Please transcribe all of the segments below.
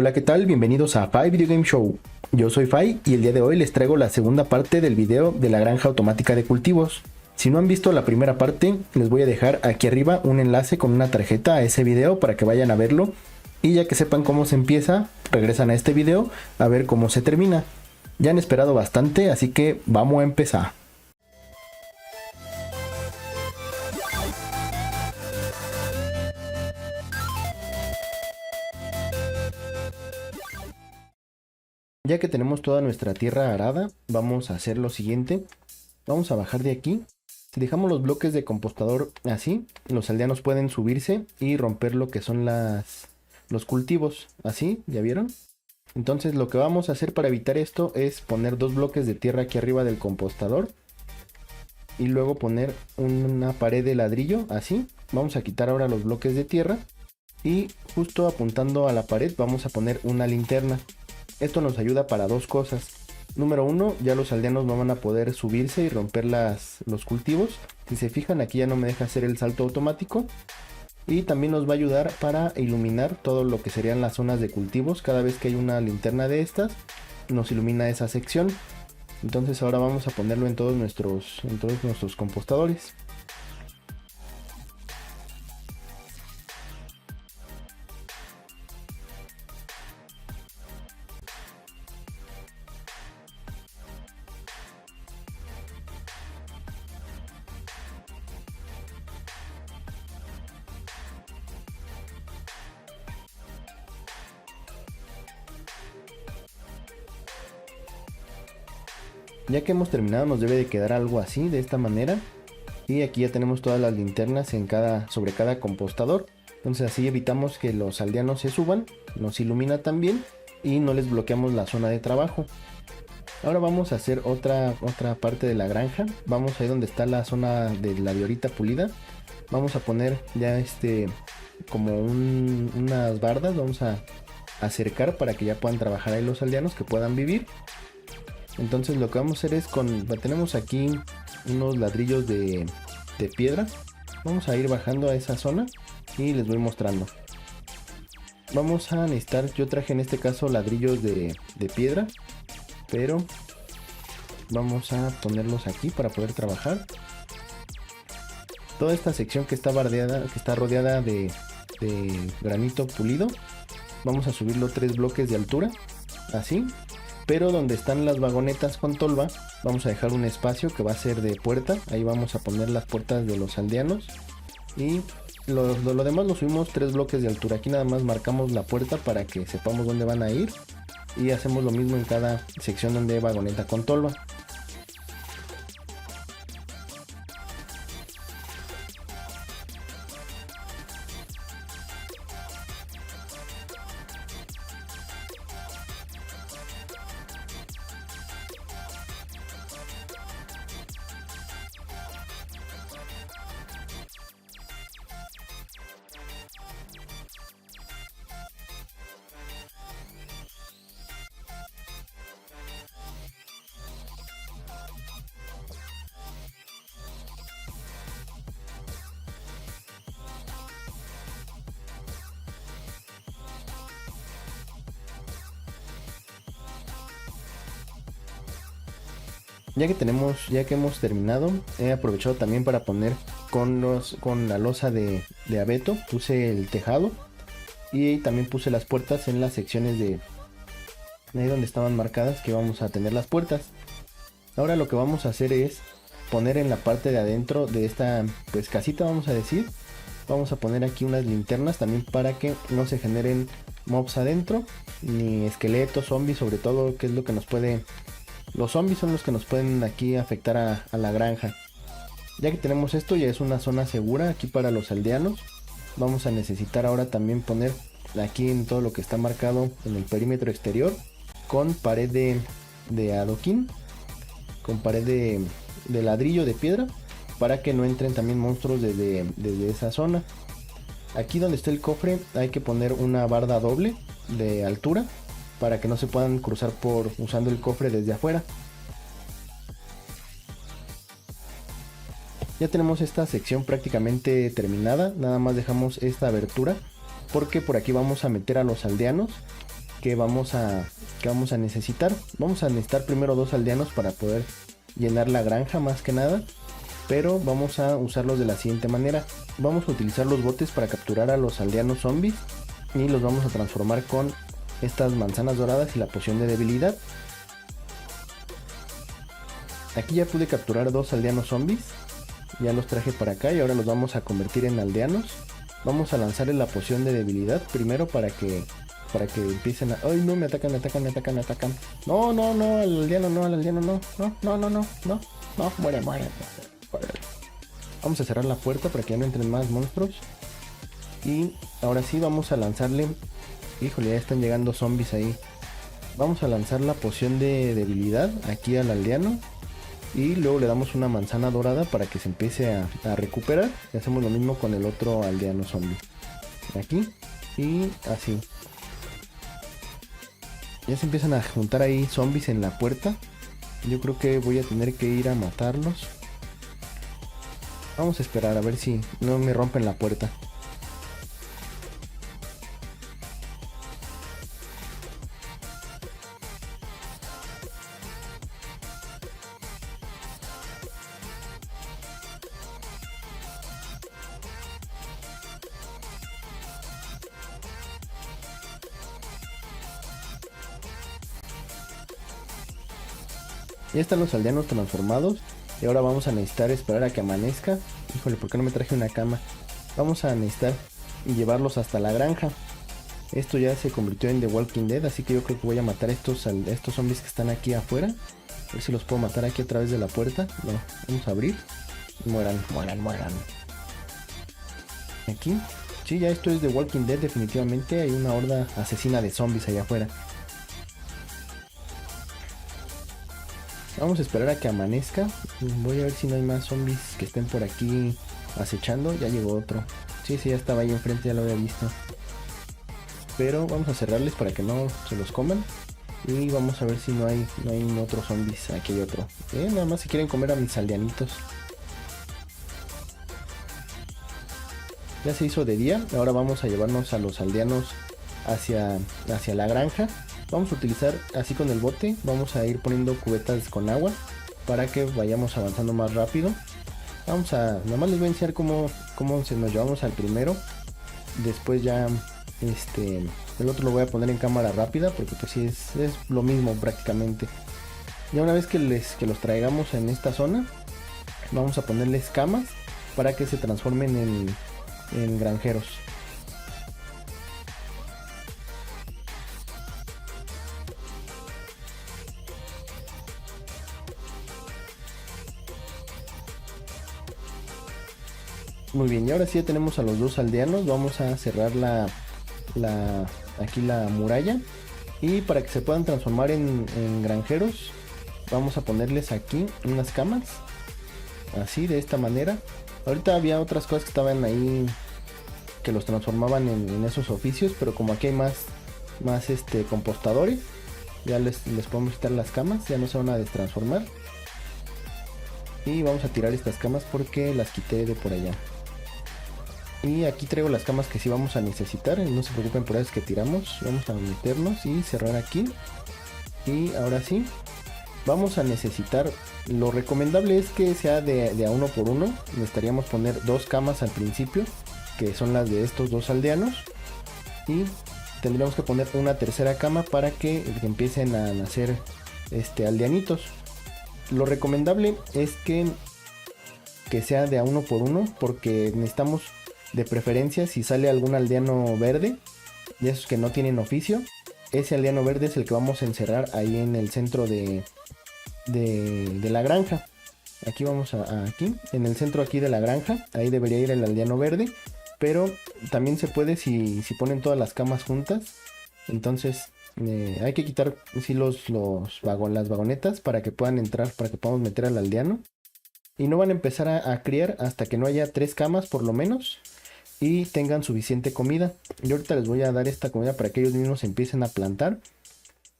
Hola, ¿qué tal? Bienvenidos a Fai Video Game Show. Yo soy Fai y el día de hoy les traigo la segunda parte del video de la granja automática de cultivos. Si no han visto la primera parte, les voy a dejar aquí arriba un enlace con una tarjeta a ese video para que vayan a verlo. Y ya que sepan cómo se empieza, regresan a este video a ver cómo se termina. Ya han esperado bastante, así que vamos a empezar. Ya que tenemos toda nuestra tierra arada, vamos a hacer lo siguiente. Vamos a bajar de aquí. Si dejamos los bloques de compostador así, los aldeanos pueden subirse y romper lo que son los cultivos. Así, ¿ya vieron? Entonces lo que vamos a hacer para evitar esto es poner dos bloques de tierra aquí arriba del compostador. Y luego poner una pared de ladrillo, así. Vamos a quitar ahora los bloques de tierra. Y justo apuntando a la pared vamos a poner una linterna. Esto nos ayuda para dos cosas. Número uno, ya los aldeanos no van a poder subirse y romper los cultivos. Si se fijan, aquí ya no me deja hacer el salto automático. Y también nos va a ayudar para iluminar todo lo que serían las zonas de cultivos. Cada vez que hay una linterna de estas, nos ilumina esa sección. Entonces ahora vamos a ponerlo en todos nuestros compostadores. Ya que hemos terminado, nos debe de quedar algo así, de esta manera. Y aquí ya tenemos todas las linternas sobre cada compostador. Entonces así evitamos que los aldeanos se suban, nos ilumina también y no les bloqueamos la zona de trabajo. Ahora vamos a hacer otra parte de la granja. Vamos ahí donde está la zona de la diorita pulida. Vamos a poner ya como unas bardas. Vamos a acercar para que ya puedan trabajar ahí los aldeanos, que puedan vivir. Entonces lo que vamos a hacer es tenemos aquí unos ladrillos de piedra. Vamos a ir bajando a esa zona y les voy mostrando. Vamos a necesitar, yo traje en este caso ladrillos de piedra, pero vamos a ponerlos aquí para poder trabajar. Toda esta sección que está rodeada de granito pulido, vamos a subirlo 3 bloques de altura, así. Pero donde están las vagonetas con tolva, vamos a dejar un espacio que va a ser de puerta. Ahí vamos a poner las puertas de los aldeanos. Y lo demás lo subimos 3 bloques de altura. Aquí nada más marcamos la puerta para que sepamos dónde van a ir. Y hacemos lo mismo en cada sección donde hay vagoneta con tolva. Ya que hemos terminado, he aprovechado también para poner con la losa de abeto. Puse el tejado y también puse las puertas en las secciones de ahí donde estaban marcadas que vamos a tener las puertas. Ahora lo que vamos a hacer es poner en la parte de adentro de esta casita, vamos a decir. Vamos a poner aquí unas linternas también para que no se generen mobs adentro, ni esqueletos, zombies, sobre todo, que es lo que nos puede... Los zombies son los que nos pueden aquí afectar a la granja. Ya que tenemos esto, ya es una zona segura aquí para los aldeanos. Vamos a necesitar ahora también poner aquí en todo lo que está marcado en el perímetro exterior, con pared de adoquín, con pared de ladrillo de piedra, para que no entren también monstruos desde esa zona. Aquí donde está el cofre hay que poner una barda doble de altura, para que no se puedan cruzar usando el cofre desde afuera. Ya tenemos esta sección prácticamente terminada, nada más dejamos esta abertura porque por aquí vamos a meter a los aldeanos que vamos a, que vamos a necesitar. Vamos a necesitar primero 2 aldeanos para poder llenar la granja más que nada. Pero vamos a usarlos de la siguiente manera. Vamos a utilizar los botes para capturar a los aldeanos zombies. Y los vamos a transformar con estas manzanas doradas y la poción de debilidad. Aquí ya pude capturar 2 aldeanos zombies. Ya los traje para acá y ahora los vamos a convertir en aldeanos. Vamos a lanzarle la poción de debilidad primero para que empiecen a... ¡Ay, no! Me atacan, me atacan, me atacan, me atacan. No, no, no, al aldeano no, al aldeano no. No, no, no, no, no. No, muere, muere, muere. Vamos a cerrar la puerta para que ya no entren más monstruos. Y ahora sí vamos a lanzarle... Híjole, ya están llegando zombies ahí. Vamos a lanzar la poción de debilidad aquí al aldeano. Y luego le damos una manzana dorada para que se empiece a recuperar. Y hacemos lo mismo con el otro aldeano zombie. Aquí. Y así. Ya se empiezan a juntar ahí zombies en la puerta. Yo creo que voy a tener que ir a matarlos. Vamos a esperar a ver si no me rompen la puerta. Ya están los aldeanos transformados. Y ahora vamos a necesitar esperar a que amanezca. Híjole, ¿por qué no me traje una cama? Vamos a necesitar llevarlos hasta la granja. Esto ya se convirtió en The Walking Dead. Así que yo creo que voy a matar a estos zombies que están aquí afuera. A ver si los puedo matar aquí a través de la puerta. No, vamos a abrir. Mueran, mueran, mueran. Aquí. Sí, ya esto es The Walking Dead definitivamente. Hay una horda asesina de zombies allá afuera. Vamos a esperar a que amanezca. Voy a ver si no hay más zombies que estén por aquí acechando. Ya llegó otro. Sí, ya estaba ahí enfrente, ya lo había visto. Pero vamos a cerrarles para que no se los coman. Y vamos a ver si no hay otros zombies. Aquí hay otro. Nada más si quieren comer a mis aldeanitos. Ya se hizo de día. Ahora vamos a llevarnos a los aldeanos hacia la granja. Vamos a utilizar así con el bote. Vamos a ir poniendo cubetas con agua para que vayamos avanzando más rápido. Nada más les voy a enseñar cómo se nos llevamos al primero. Después ya el otro lo voy a poner en cámara rápida porque pues sí es lo mismo prácticamente. Ya una vez que los traigamos en esta zona, vamos a ponerles camas para que se transformen en granjeros. Muy bien, y ahora sí ya tenemos a los 2 aldeanos. Vamos a cerrar aquí la muralla. Y para que se puedan transformar en granjeros, vamos a ponerles aquí unas camas. Así, de esta manera. Ahorita había otras cosas que estaban ahí que los transformaban en esos oficios. Pero como aquí hay más compostadores, ya les podemos quitar las camas. Ya no se van a destransformar. Y vamos a tirar estas camas porque las quité de por allá. Y aquí traigo las camas que sí vamos a necesitar. No se preocupen por esas que tiramos. Vamos a meternos y cerrar aquí. Y ahora sí, vamos a necesitar... Lo recomendable es que sea de a 1 por 1. Necesitaríamos poner 2 camas al principio, que son las de estos 2 aldeanos. Y tendríamos que poner una tercera cama para que empiecen a nacer aldeanitos. Lo recomendable es que sea de a 1 por 1, porque necesitamos... De preferencia, si sale algún aldeano verde, de esos que no tienen oficio, ese aldeano verde es el que vamos a encerrar ahí en el centro de la granja. Aquí vamos aquí, en el centro aquí de la granja, ahí debería ir el aldeano verde, pero también se puede si ponen todas las camas juntas. Entonces hay que quitar las vagonetas para que puedan entrar, para que podamos meter al aldeano. Y no van a empezar a criar hasta que no haya 3 camas por lo menos. Y tengan suficiente comida. Yo ahorita les voy a dar esta comida para que ellos mismos empiecen a plantar.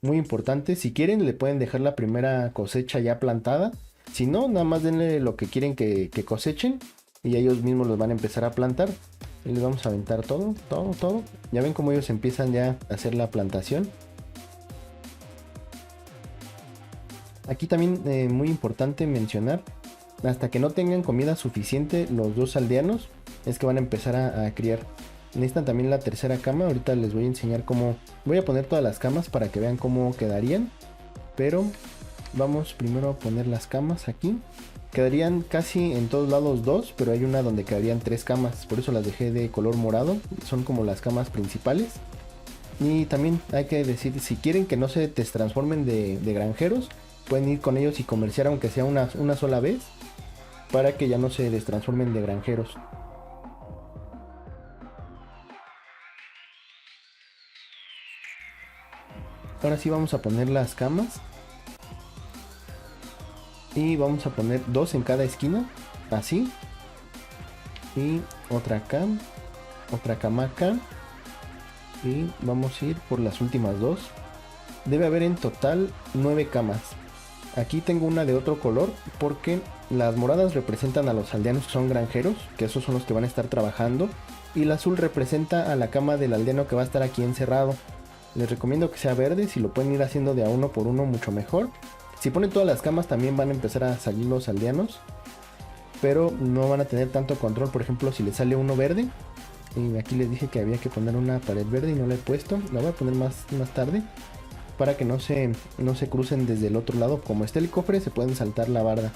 Muy importante, si quieren le pueden dejar la primera cosecha ya plantada. Si no, nada más denle lo que quieren que cosechen. Y ellos mismos los van a empezar a plantar. Y les vamos a aventar todo. Ya ven cómo ellos empiezan ya a hacer la plantación. Aquí también muy importante mencionar, hasta que no tengan comida suficiente los dos aldeanos, es que van a empezar a criar. Necesitan también la tercera cama. Ahorita les voy a enseñar cómo. Voy a poner todas las camas para que vean cómo quedarían. Pero vamos primero a poner las camas aquí. Quedarían casi en todos lados dos, pero hay una donde quedarían tres camas. Por eso las dejé de color morado. Son como las camas principales. Y también hay que decir, si quieren que no se transformen de granjeros, pueden ir con ellos y comerciar aunque sea una sola vez, para que ya no se destransformen de granjeros. Ahora sí vamos a poner las camas. Y vamos a poner dos en cada esquina, así. Y otra acá, otra cama acá. Y vamos a ir por las últimas dos. Debe haber en total 9 camas. Aquí tengo una de otro color porque las moradas representan a los aldeanos que son granjeros, que esos son los que van a estar trabajando. Y la azul representa a la cama del aldeano que va a estar aquí encerrado. Les recomiendo que sea verde, si lo pueden ir haciendo de a uno por uno mucho mejor. Si ponen todas las camas también van a empezar a salir los aldeanos, pero no van a tener tanto control. Por ejemplo, si les sale uno verde, y aquí les dije que había que poner una pared verde y no la he puesto, la voy a poner más tarde, para que no se crucen desde el otro lado. Como está el cofre, se pueden saltar la barda.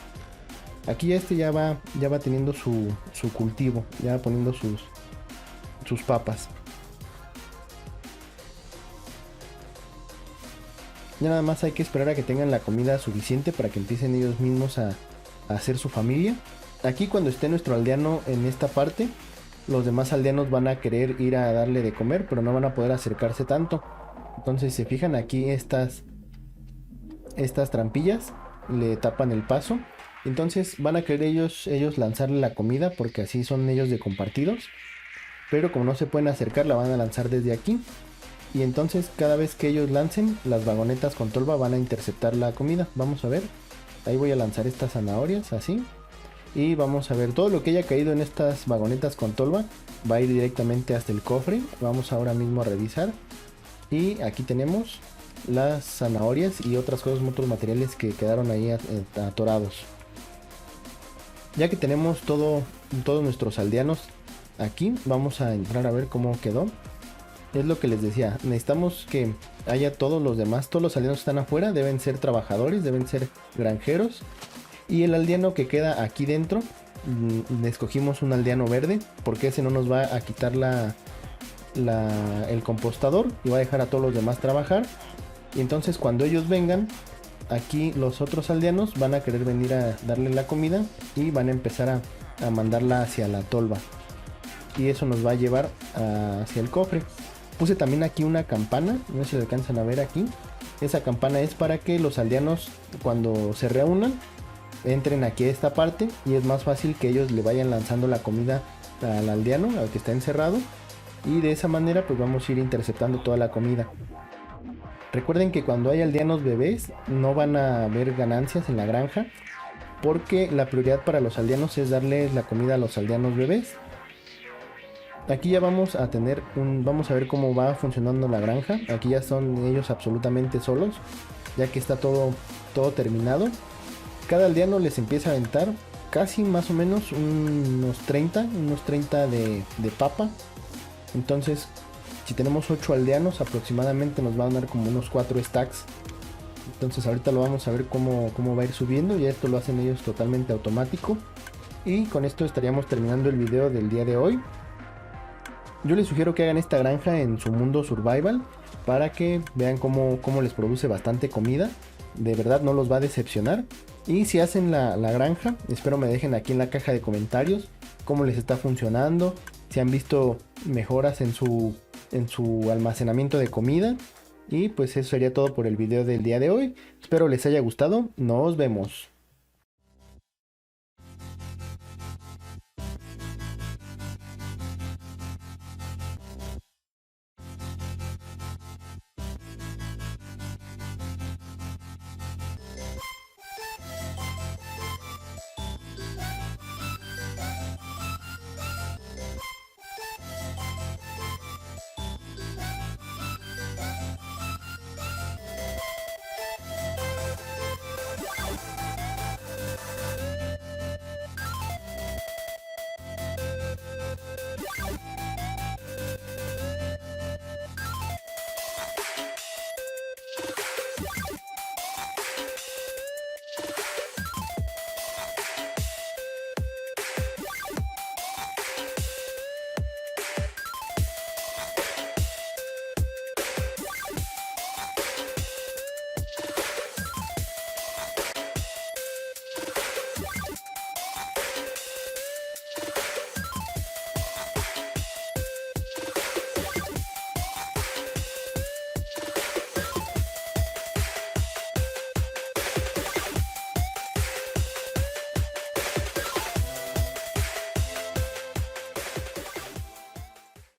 Aquí este ya va teniendo su cultivo, ya va poniendo sus papas. Ya nada más hay que esperar a que tengan la comida suficiente para que empiecen ellos mismos a hacer su familia. Aquí cuando esté nuestro aldeano en esta parte, los demás aldeanos van a querer ir a darle de comer, pero no van a poder acercarse tanto. Entonces, si se fijan aquí, estas trampillas le tapan el paso. Entonces van a querer ellos lanzarle la comida, porque así son ellos de compartidos. Pero como no se pueden acercar, la van a lanzar desde aquí. Y entonces cada vez que ellos lancen, las vagonetas con tolva van a interceptar la comida. Vamos a ver. Ahí voy a lanzar estas zanahorias, así. Y vamos a ver, todo lo que haya caído en estas vagonetas con tolva va a ir directamente hasta el cofre. Vamos ahora mismo a revisar. Y aquí tenemos las zanahorias y otras cosas, otros materiales que quedaron ahí atorados. Ya que tenemos todos nuestros aldeanos aquí, vamos a entrar a ver cómo quedó. Es lo que les decía, necesitamos que haya todos los demás, todos los aldeanos que están afuera deben ser trabajadores, deben ser granjeros. Y el aldeano que queda aquí dentro, escogimos un aldeano verde, porque ese no nos va a quitar el compostador y va a dejar a todos los demás trabajar. Y entonces cuando ellos vengan, aquí los otros aldeanos van a querer venir a darle la comida y van a empezar a mandarla hacia la tolva. Y eso nos va a llevar hacia el cofre. Puse también aquí una campana, no sé si lo alcanzan a ver aquí. Esa campana es para que los aldeanos, cuando se reúnan, entren aquí a esta parte y es más fácil que ellos le vayan lanzando la comida al aldeano, al que está encerrado, y de esa manera pues vamos a ir interceptando toda la comida. Recuerden que cuando hay aldeanos bebés no van a haber ganancias en la granja, porque la prioridad para los aldeanos es darles la comida a los aldeanos bebés. Aquí ya vamos a tener vamos a ver cómo va funcionando la granja. Aquí ya son ellos absolutamente solos, ya que está todo terminado. Cada aldeano les empieza a aventar casi más o menos unos 30 de papa. Entonces, si tenemos 8 aldeanos, aproximadamente nos van a dar como unos 4 stacks. Entonces ahorita lo vamos a ver cómo va a ir subiendo. Y esto lo hacen ellos totalmente automático. Y con esto estaríamos terminando el video del día de hoy. Yo les sugiero que hagan esta granja en su mundo survival, para que vean cómo les produce bastante comida. De verdad no los va a decepcionar. Y si hacen la granja, espero me dejen aquí en la caja de comentarios cómo les está funcionando, si han visto mejoras en su almacenamiento de comida. Y pues eso sería todo por el video del día de hoy. Espero les haya gustado. Nos vemos.